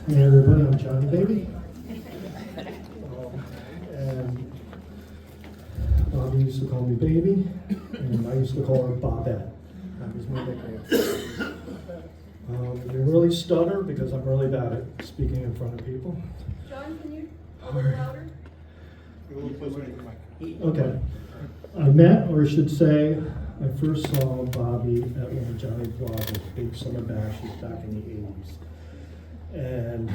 Hey everybody, I'm Johnny Baby. And Bobbie used to call me Baby, and I used to call her Bobbette. That was my nickname. I really stutter because I'm really bad at speaking in front of people. John, can you a little louder? Okay. I met, or I should say, I first saw Bobbie at one of Johnny Blogger's big summer bashes back in the 80s. And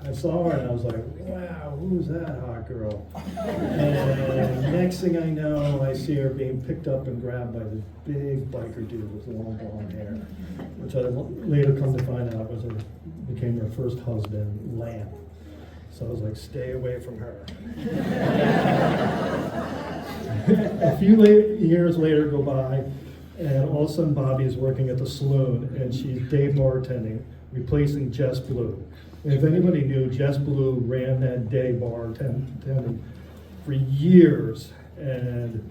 I saw her and I was like, wow, who's that hot girl? And next thing I know, I see her being picked up and grabbed by this big biker dude with long blonde hair, which I later come to find out became her first husband, Lamb. So I was like, stay away from her. A few years later go by, and all of a sudden Bobbie is working at the saloon, and she's day bartending, replacing Jess Blue. And if anybody knew, Jess Blue ran that day bartending for years, and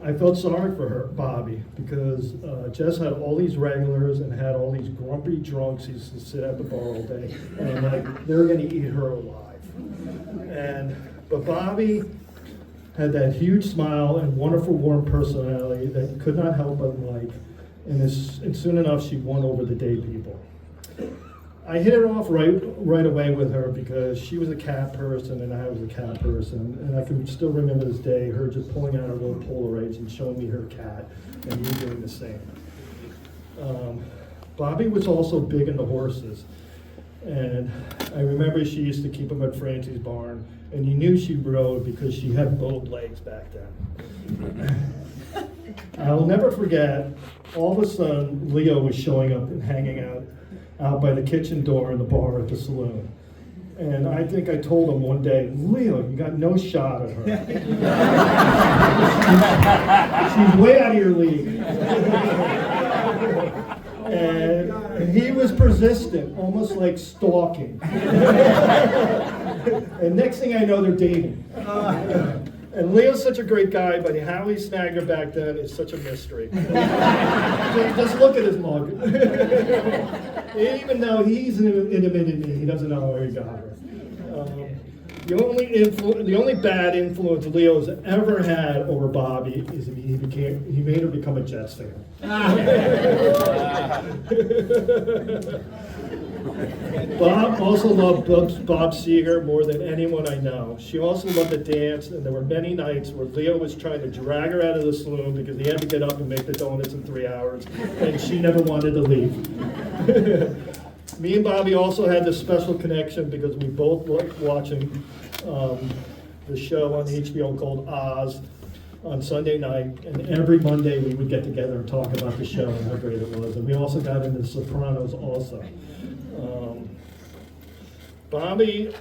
I felt sorry for her, Bobbie, because Jess had all these regulars and had all these grumpy drunks who used to sit at the bar all day, and like they're going to eat her alive. But Bobbie had that huge smile and wonderful, warm personality that you could not help but like, and soon enough she won over the day people. I hit it off right away with her because she was a cat person and I was a cat person, and I can still remember this day, her just pulling out her little Polaroids and showing me her cat, and me doing the same. Bobbie was also big into horses, and I remember she used to keep them at Francie's barn, and you knew she rode because she had bowed legs back then. I'll never forget, all of a sudden Leo was showing up and hanging out by the kitchen door in the bar at the saloon. And I think I told him one day, Leo, you got no shot at her. She's way out of your league. And he was persistent, almost like stalking. And next thing I know, they're dating. And Leo's such a great guy, but how he snagged her back then is such a mystery. Just look at his mug. Even though he's intimate me, he doesn't know where he got her. The only bad influence Leo's ever had over Bobbie is he made her become a Jets fan. Bob also loved Bob Seger more than anyone I know. She also loved to dance, and there were many nights where Leo was trying to drag her out of the saloon because he had to get up and make the donuts in 3 hours, and she never wanted to leave. Me and Bobbie also had this special connection because we both liked watching the show on HBO called Oz on Sunday night, and every Monday we would get together and talk about the show and how great it was. And we also got into The Sopranos also. Bobbie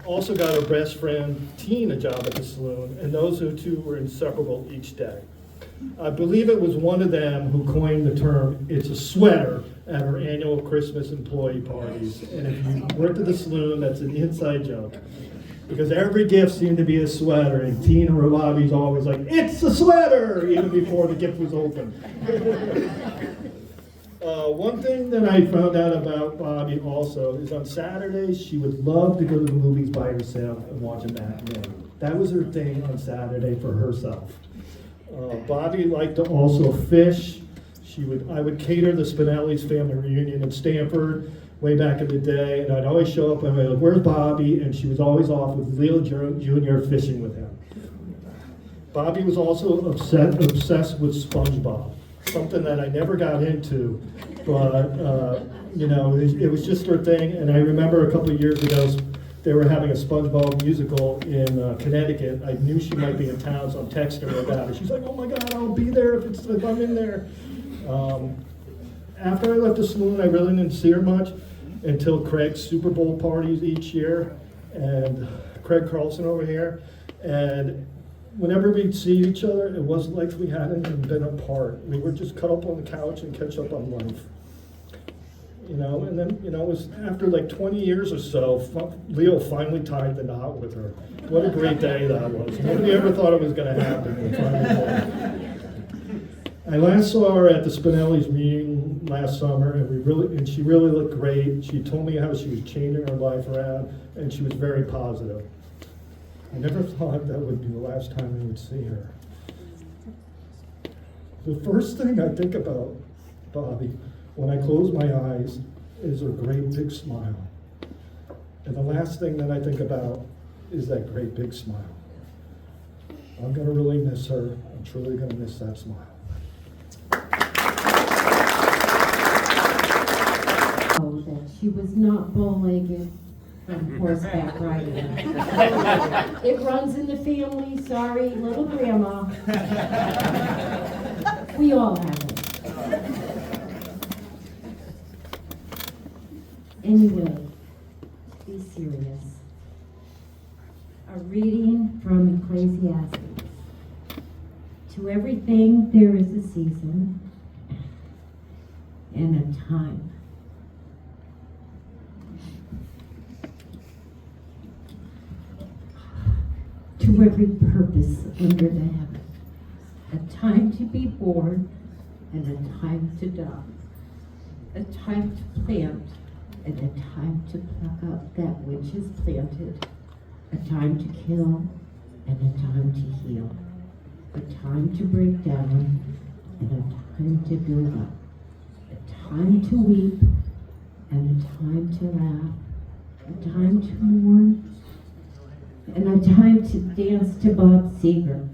also got her best friend Teen a job at the saloon, and those two were inseparable each day. I believe it was one of them who coined the term, it's a sweater, at her annual Christmas employee parties. And if you worked at the saloon, that's an inside joke. Because every gift seemed to be a sweater, and Teen or Bobbie's always like, it's a sweater, even before the gift was open. One thing that I found out about Bobbie also is on Saturdays, she would love to go to the movies by herself and watch a matinee. That was her thing on Saturday for herself. Bobbie liked to also fish. I would cater the Spinelli's family reunion in Stamford way back in the day, and I'd always show up and I'd be like, where's Bobbie? And she was always off with Leo Jr. fishing with him. Bobbie was also obsessed with SpongeBob, something that I never got into, but it was just her thing. And I remember a couple of years ago, they were having a SpongeBob musical in Connecticut. I knew she might be in town, so I'm texting her about it. She's like, oh my God, I'll be there if I'm in there. After I left the saloon, I really didn't see her much until Craig's Super Bowl parties each year, and Craig Carlson over here. And whenever we'd see each other, it wasn't like we hadn't been apart. We would just cuddle up on the couch and catch up on life. And then, it was after like 20 years or so, Leo finally tied the knot with her. What a great day that was. Nobody ever thought it was going to happen. I last saw her at the Spinelli's last summer, and she really looked great. She told me how she was changing her life around, and she was very positive. I never thought that would be the last time I would see her. The first thing I think about Bobbie when I close my eyes is her great big smile. And the last thing that I think about is that great big smile. I'm gonna really miss her. I'm truly gonna miss that smile. That she was not bow-legged from horseback riding. It runs in the family, sorry, little grandma. We all have it. Anyway, be serious. A reading from Ecclesiastes. To everything there is a season and a time. To every purpose under the heaven, a time to be born and a time to die, a time to plant and a time to pluck up that which is planted, a time to kill and a time to heal, a time to break down and a time to build up, a time to weep and a time to laugh, a time to mourn and a time to dance to Bob Seger,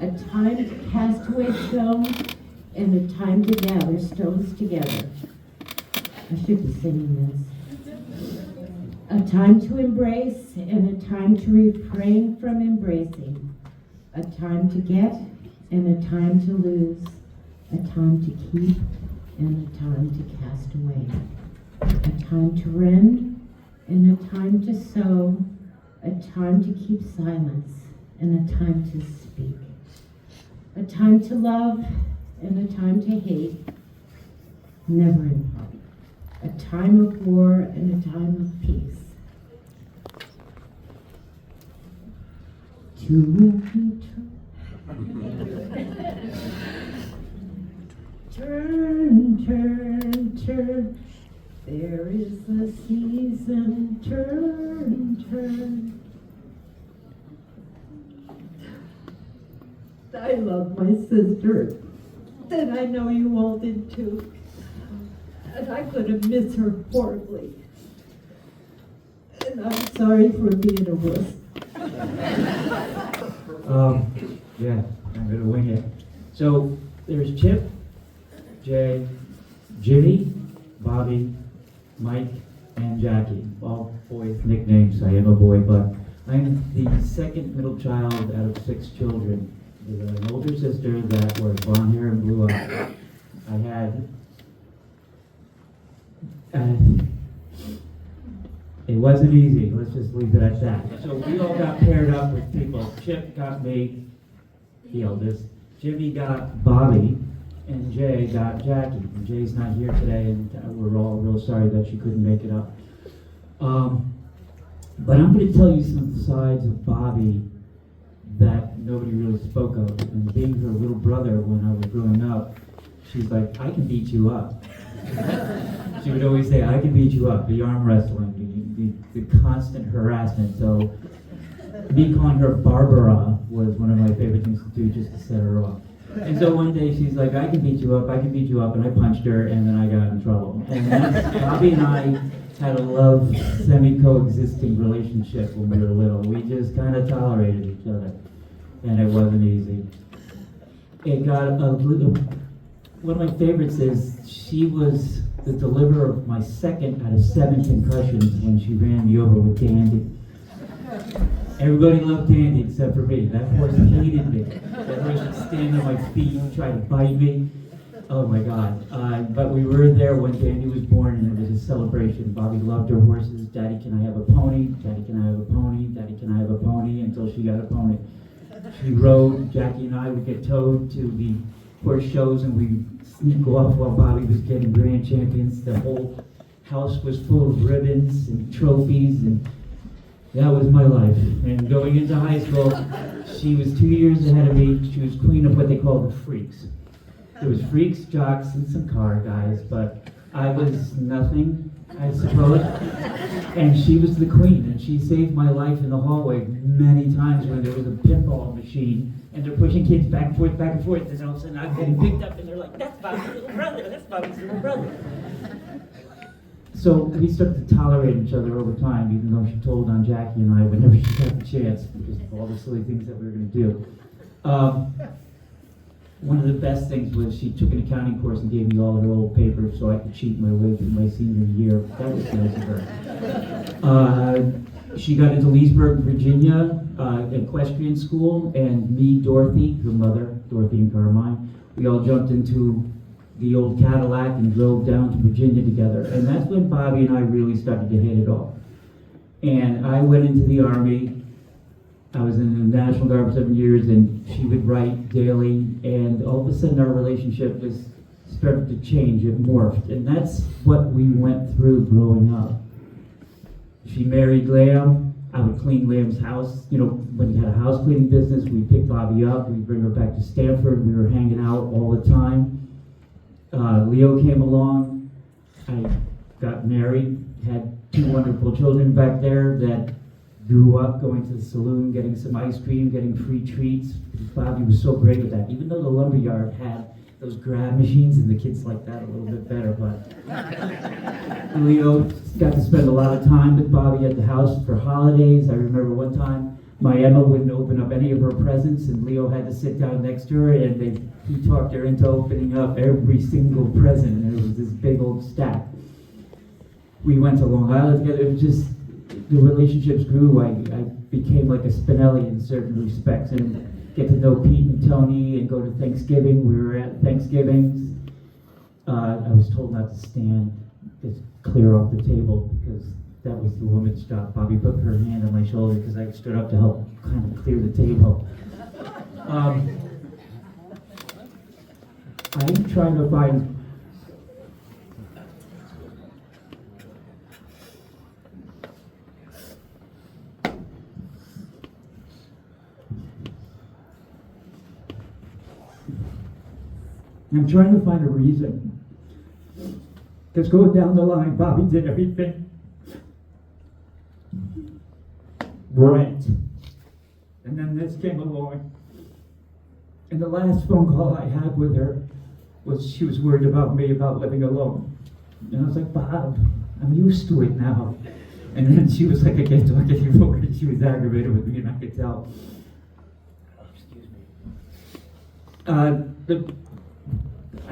a time to cast away stones, and a time to gather stones together. I should be singing this. A time to embrace, and a time to refrain from embracing, a time to get, and a time to lose, a time to keep, and a time to cast away, a time to rend, and a time to sow, a time to keep silence, and a time to speak, a time to love, and a time to hate, never in part, a time of war and a time of peace. To turn, turn, turn. There is a season, turn, turn. I love my sister, and I know you all did too. And I'm gonna miss her horribly. And I'm sorry for being a wuss. Yeah, I'm gonna wing it. So there's Chip, Jay, Jimmy, Bobbie, Mike, and Jackie. All boys' nicknames. I am a boy, but I'm the second middle child out of 6 children. With an older sister that was blonde hair and blue eyes. I had, it wasn't easy. Let's just leave it at that. So we all got paired up with people. Chip got me, the eldest. Jimmy got Bobbie, and Jay got Jackie. And Jay's not here today, and we're all real sorry that she couldn't make it up. But I'm going to tell you some sides of Bobbie that nobody really spoke of. And being her little brother when I was growing up, she's like, I can beat you up. She would always say, I can beat you up, the arm wrestling, the constant harassment. So me calling her Barbara was one of my favorite things to do, just to set her off. And so one day she's like, I can beat you up, I can beat you up, and I punched her, and then I got in trouble. And Bobbie and I had a love, semi-coexisting relationship when we were little. We just kind of tolerated each other, and it wasn't easy. It got a little, one of my favorites is she was the deliverer of my second out of 7 concussions when she ran me over with Dandy. Everybody loved Dandy except for me. That horse hated me. That horse would stand on my feet and try to bite me. Oh my God. But we were there when Dandy was born, and it was a celebration. Bobbie loved her horses. Daddy, can I have a pony? Daddy, can I have a pony? Daddy, can I have a pony? Until she got a pony. She rode. Jackie and I would get towed to the horse shows, and we'd sneak off while Bobbie was getting grand champions. The whole house was full of ribbons and trophies, and that was my life. And going into high school, she was 2 years ahead of me. She was queen of what they call the freaks. There was freaks, jocks, and some car guys, but I was nothing, I suppose. And she was the queen, and she saved my life in the hallway many times when there was a pinball machine, and they're pushing kids back and forth, and all of a sudden I'm getting picked up, and they're like, that's Bobbie's little brother, that's Bobbie's little brother. So we started to tolerate each other over time, even though she told on Jackie and I whenever she got the chance, because of all the silly things that we were going to do. One of the best things was she took an accounting course and gave me all of her old papers so I could cheat my way through my senior year. That was nice of her. She got into Leesburg, Virginia, equestrian school, and me, Dorothy, her mother, Dorothy and Carmine, we all jumped into the old Cadillac and drove down to Virginia together. And that's when Bobbie and I really started to hit it off. And I went into the Army. I was in the National Guard for 7 years, and she would write daily, and all of a sudden our relationship just started to change. It morphed, and that's what we went through growing up. She married Lamb. I would clean Lamb's house. You know, when he had a house cleaning business, we'd pick Bobbie up, we'd bring her back to Stanford. We were hanging out all the time. Leo came along. I got married, had 2 wonderful children back there that grew up going to the saloon, getting some ice cream, getting free treats. Bobbie was so great with that. Even though the lumberyard had those grab machines, and the kids liked that a little bit better, but Leo got to spend a lot of time with Bobbie at the house for holidays. I remember one time my Emma wouldn't open up any of her presents, and Leo had to sit down next to her, and he talked her into opening up every single present, and it was this big old stack. We went to Long Island together. It was just, the relationships grew. I became like a Spinelli in certain respects, and get to know Pete and Tony, and go to Thanksgiving. We were at Thanksgivings. I was told not to stand, just clear off the table, because that was the woman's job. Bobbie put her hand on my shoulder because I stood up to help kind of clear the table. I'm trying to find a reason. Because going down the line, Bobbie did everything right. And then this came along. And the last phone call I had with her was she was worried about me about living alone. And I was like, Bob, I'm used to it now. And then she was like, I can't talk anymore. And she was aggravated with me, and I could tell. Excuse me.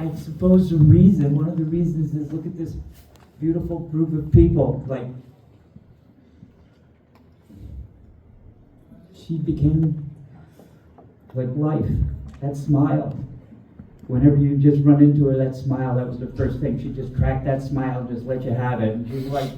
I suppose one of the reasons is, look at this beautiful group of people. Like, she became like life. That smile. Whenever you just run into her, that smile, that was the first thing. She just cracked that smile and just let you have it. And she was like,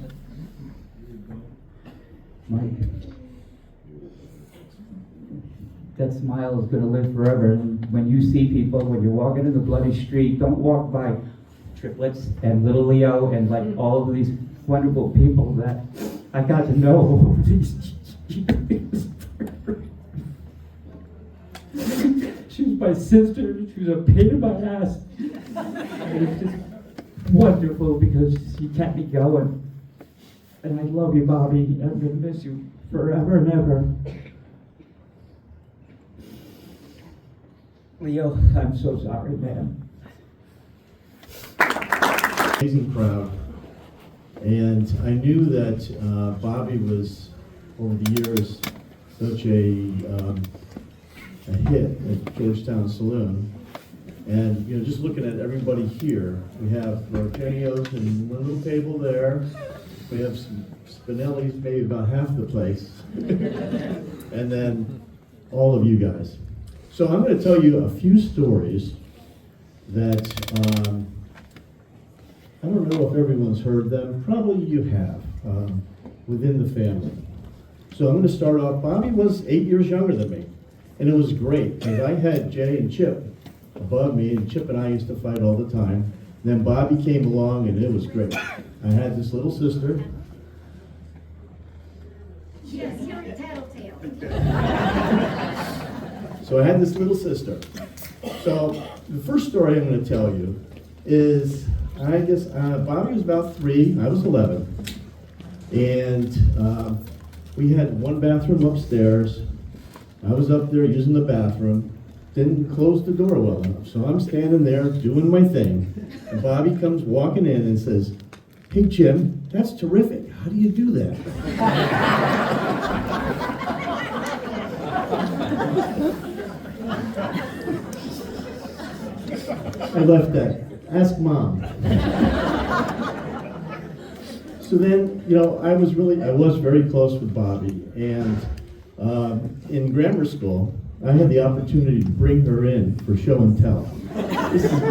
that smile is going to live forever. And when you see people, when you're walking in the bloody street, don't walk by triplets and little Leo and like all of these wonderful people that I got to know over these years. She was my sister. She was a pain in my ass. And it's just wonderful because she kept me going. And I love you, Bobbie. I'm going to miss you forever and ever. Leo, I'm so sorry, man. Amazing crowd. And I knew that Bobbie was, over the years, such a hit at Georgetown Saloon. And, you know, just looking at everybody here, we have Eugenio's and one little table there. We have some Spinelli's, maybe about half the place. And then all of you guys. So I'm going to tell you a few stories that I don't know if everyone's heard them. Probably you have, within the family. So I'm going to start off. Bobbie was 8 years younger than me. And it was great, because I had Jay and Chip above me, and Chip and I used to fight all the time. Then Bobbie came along, and it was great. I had this little sister. Yes, you're a tattletale. So I had this little sister. So the first story I'm going to tell you is, I guess Bobbie was about 3, I was 11, and we had one bathroom upstairs. I was up there using the bathroom, didn't close the door well enough, so I'm standing there doing my thing, and Bobbie comes walking in and says, "Hey Jim, that's terrific. How do you do that?" I left that. Ask Mom. So then, I was very close with Bobbie, and in grammar school, I had the opportunity to bring her in for show and tell.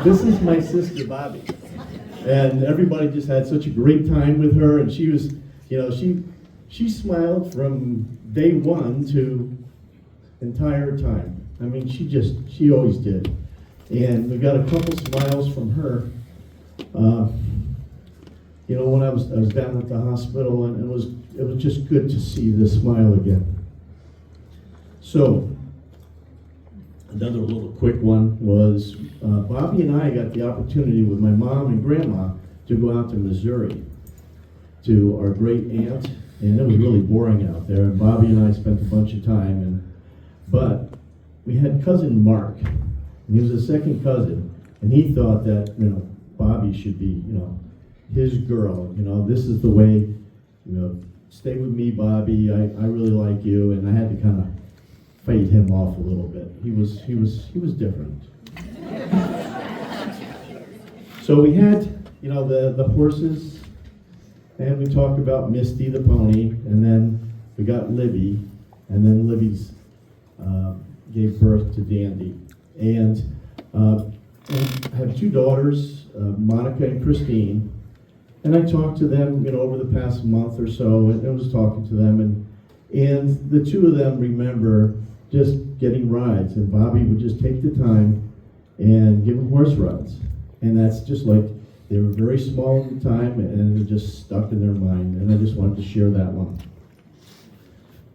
This is my sister Bobbie, and everybody just had such a great time with her, and she was, she smiled from day one to entire time. I mean, she always did. And we got a couple smiles from her. When I was down at the hospital, and it was just good to see this smile again. So, another little quick one was Bobbie and I got the opportunity with my mom and grandma to go out to Missouri to our great aunt, and it was really boring out there. And Bobbie and I spent a bunch of time, but we had cousin Mark. And he was a second cousin, and he thought that, Bobbie should be, his girl. This is the way, stay with me, Bobbie. I really like you, and I had to kind of fight him off a little bit. He was different. So we had, the horses, and we talked about Misty the pony, and then we got Libby, and then Libby's gave birth to Dandy. And I have 2 daughters, Monica and Christine, and I talked to them, over the past month or so, and I was talking to them, and the 2 of them remember just getting rides, and Bobbie would just take the time and give them horse rides, and that's just like, they were very small at the time, and it just stuck in their mind, and I just wanted to share that one.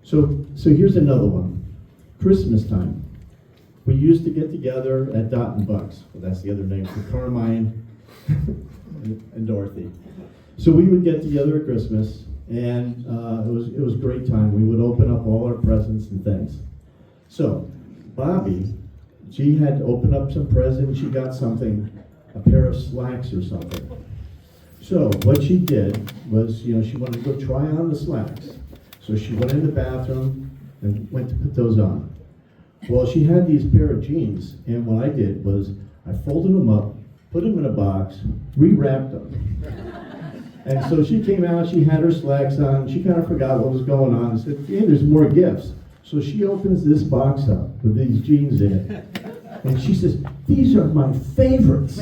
So here's another one, Christmas time. We used to get together at Dot and Bucks. Well, that's the other name for Carmine and Dorothy. So we would get together at Christmas, and it was a great time. We would open up all our presents and things. So Bobbie, she had to open up some presents. She got something, a pair of slacks or something. So what she did was, she wanted to go try on the slacks. So she went in the bathroom and went to put those on. Well, she had these pair of jeans, and what I did was I folded them up, put them in a box, rewrapped them. And so she came out, she had her slacks on, she kind of forgot what was going on and said, "Hey, there's more gifts." So she opens this box up with these jeans in it, and she says, "These are my favorites."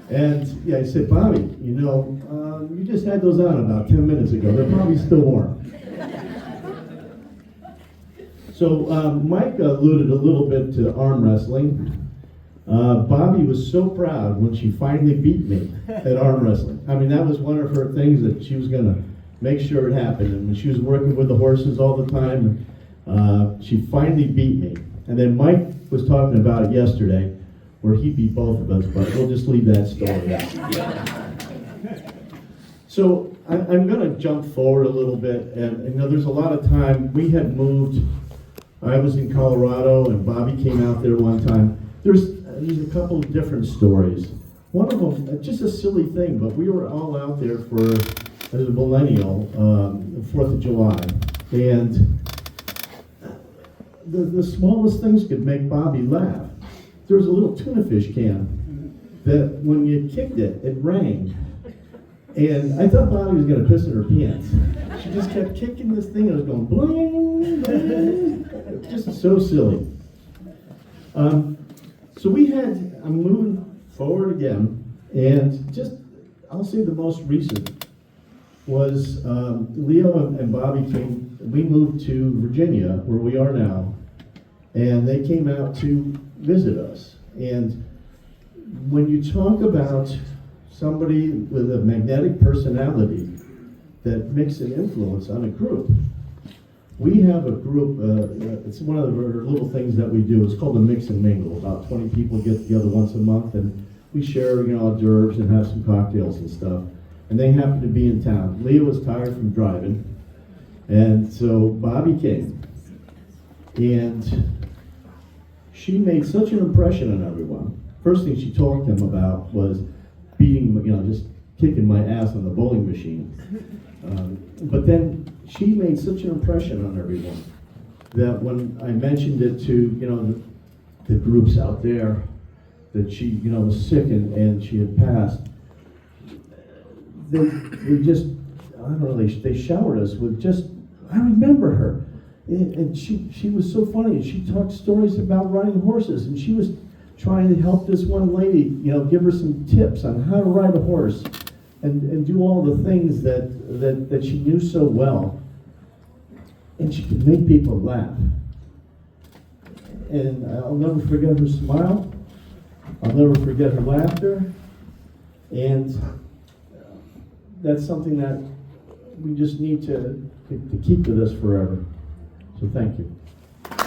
And yeah, I said, "Bobbie, you just had those on about 10 minutes ago. They're probably still warm." So Mike alluded a little bit to arm wrestling. Bobbie was so proud when she finally beat me at arm wrestling. I mean, that was one of her things that she was going to make sure it happened. And when she was working with the horses all the time, she finally beat me. And then Mike was talking about it yesterday, where he beat both of us, but we'll just leave that story out. So I'm going to jump forward a little bit. And there's a lot of time. We had moved. I was in Colorado, and Bobbie came out there one time. There's a couple of different stories. One of them, just a silly thing, but we were all out there as a millennial, the 4th of July, and the smallest things could make Bobbie laugh. There was a little tuna fish can that when you kicked it, it rang. And I thought Bobbie was going to piss in her pants. She just kept kicking this thing, and it was going bling, bling. Just so silly. So I'm moving forward again, and I'll say the most recent was Leo and Bobbie came, we moved to Virginia, where we are now, and they came out to visit us. And when you talk about somebody with a magnetic personality that makes an influence on a group, We have a group, it's one of the little things that we do. It's called the Mix and Mingle. About 20 people get together once a month, and we share, hors d'oeuvres and have some cocktails and stuff. And they happen to be in town. Leah was tired from driving, and so Bobbie came. And she made such an impression on everyone. First thing she talked to them about was beating, just kicking my ass on the bowling machine. But then she made such an impression on everyone that when I mentioned it to, the groups out there, that she, was sick and she had passed, they just, I don't know, they showered us with just, I remember her. And she was so funny. She talked stories about riding horses, and she was trying to help this one lady, give her some tips on how to ride a horse and do all the things that she knew so well. And she could make people laugh. And I'll never forget her smile. I'll never forget her laughter. And that's something that we just need to keep with us forever. So thank you.